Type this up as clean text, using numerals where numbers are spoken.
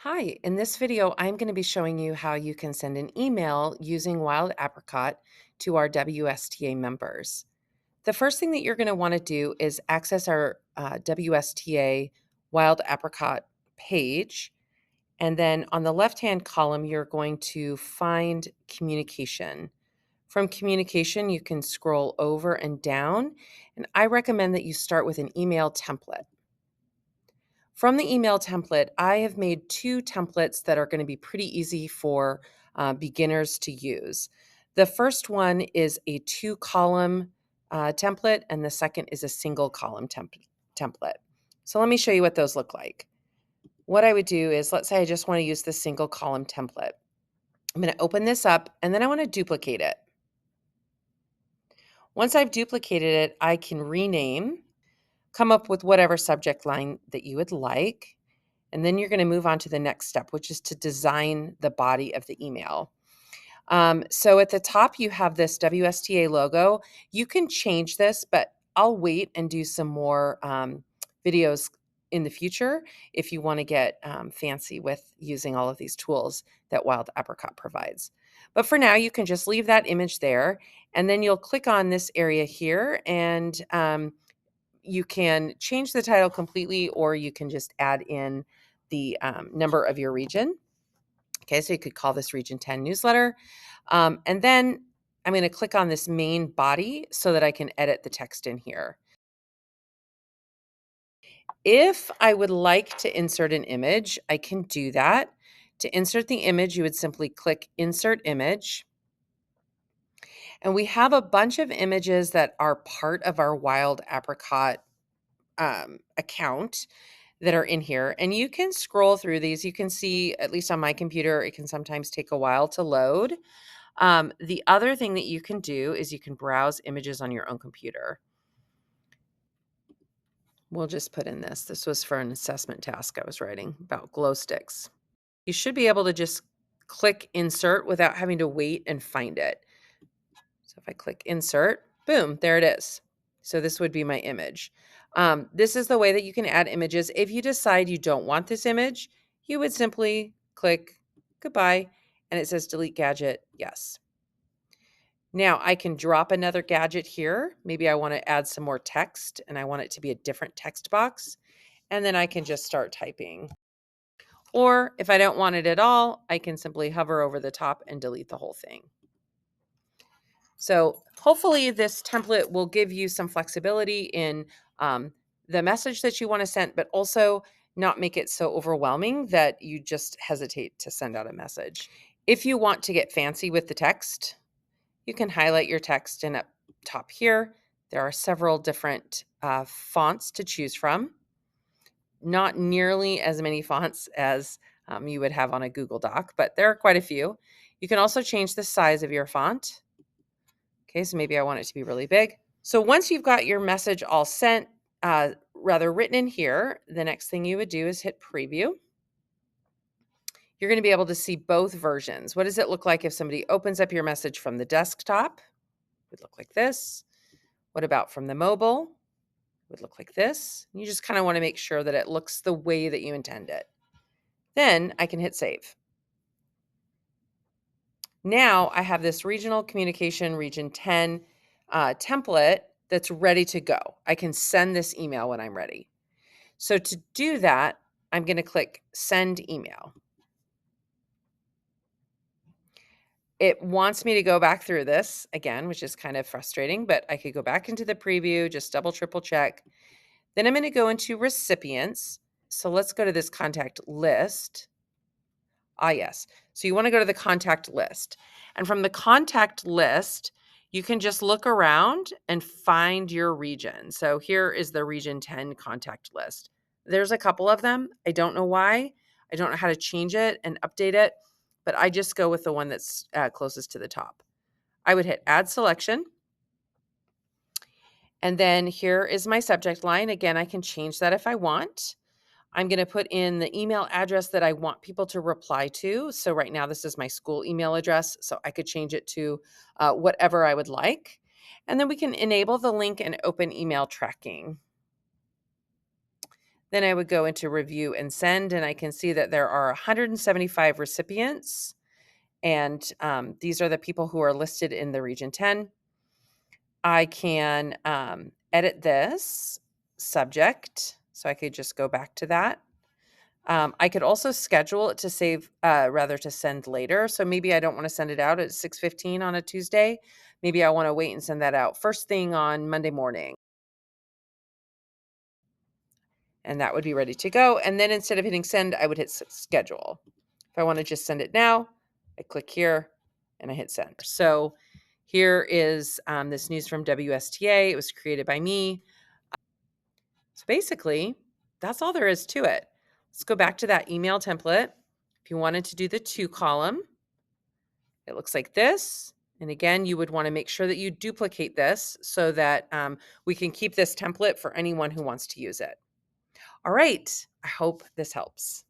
Hi, in this video, I'm going to be showing you how you can send an email using Wild Apricot to our WSTA members. The first thing that you're going to want to do is access our WSTA Wild Apricot page. And then on the left-hand column, you're going to find communication. From communication, you can scroll over and down. And I recommend that you start with an email template. From the email template, I have made two templates that are going to be pretty easy for beginners to use. The first one is a two-column template, and the second is a single-column template. So let me show you what those look like. What I would do is, let's say I just want to use the single-column template. I'm going to open this up, and then I want to duplicate it. Once I've duplicated it, I can rename, come up with whatever subject line that you would like. And then you're going to move on to the next step, which is to design the body of the email. So at the top, you have this WSTA logo. You can change this, but I'll wait and do some more videos in the future if you want to get fancy with using all of these tools that Wild Apricot provides. But for now, you can just leave that image there, and then you'll click on this area here, and you can change the title completely, or you can just add in the number of your region. Okay, so you could call this Region 10 newsletter. And then I'm going to click on this main body so that I can edit the text in here. If I would like to insert an image, I can do that. To insert the image, you would simply click Insert Image. And we have a bunch of images that are part of our Wild Apricot account that are in here, and you can scroll through these. You can see, at least on my computer, it can sometimes take a while to load. The other thing that you can do is you can browse images on your own computer. We'll just put in this. This was for an assessment task I was writing about glow sticks. You should be able to just click insert without having to wait and find it. So if I click insert, boom, there it is. So this would be my image. This is the way that you can add images. If you decide you don't want this image, you would simply click goodbye, and it says delete gadget, yes. Now I can drop another gadget here. Maybe I want to add some more text and I want it to be a different text box. And then I can just start typing. Or if I don't want it at all, I can simply hover over the top and delete the whole thing. So hopefully this template will give you some flexibility in the message that you want to send, but also not make it so overwhelming that you just hesitate to send out a message. If you want to get fancy with the text, you can highlight your text, and up top here, there are several different fonts to choose from. Not nearly as many fonts as you would have on a Google Doc, but there are quite a few. You can also change the size of your font. Okay, so maybe I want it to be really big. So once you've got your message all sent, written in here, the next thing you would do is hit preview. You're going to be able to see both versions. What does it look like if somebody opens up your message from the desktop? It would look like this. What about from the mobile? It would look like this. You just kind of want to make sure that it looks the way that you intend it. Then I can hit save. Now I have this regional communication region 10 template that's ready to go. I can send this email when I'm ready. So to do that, I'm going to click send email. It wants me to go back through this again, which is kind of frustrating, but I could go back into the preview, just double, triple check. Then I'm going to go into recipients. So let's go to this contact list. Yes. So you want to go to the contact list. And from the contact list, you can just look around and find your region. So here is the region 10 contact list. There's a couple of them. I don't know why. I don't know how to change it and update it, but I just go with the one that's closest to the top. I would hit add selection. And then here is my subject line. Again, I can change that if I want. I'm going to put in the email address that I want people to reply to. So right now, this is my school email address. So I could change it to whatever I would like. And then we can enable the link and open email tracking. Then I would go into review and send, and I can see that there are 175 recipients. And these are the people who are listed in the Region 10. I can edit this subject. So I could just go back to that. I could also schedule it to rather to send later. So maybe I don't want to send it out at 6:15 on a Tuesday. Maybe I want to wait and send that out first thing on Monday morning. And that would be ready to go. And then instead of hitting send, I would hit schedule. If I want to just send it now, I click here and I hit send. So here is this news from WSTA. It was created by me. So basically, that's all there is to it. Let's go back to that email template. If you wanted to do the 2 column, it looks like this. And again, you would want to make sure that you duplicate this so that we can keep this template for anyone who wants to use it. All right. I hope this helps.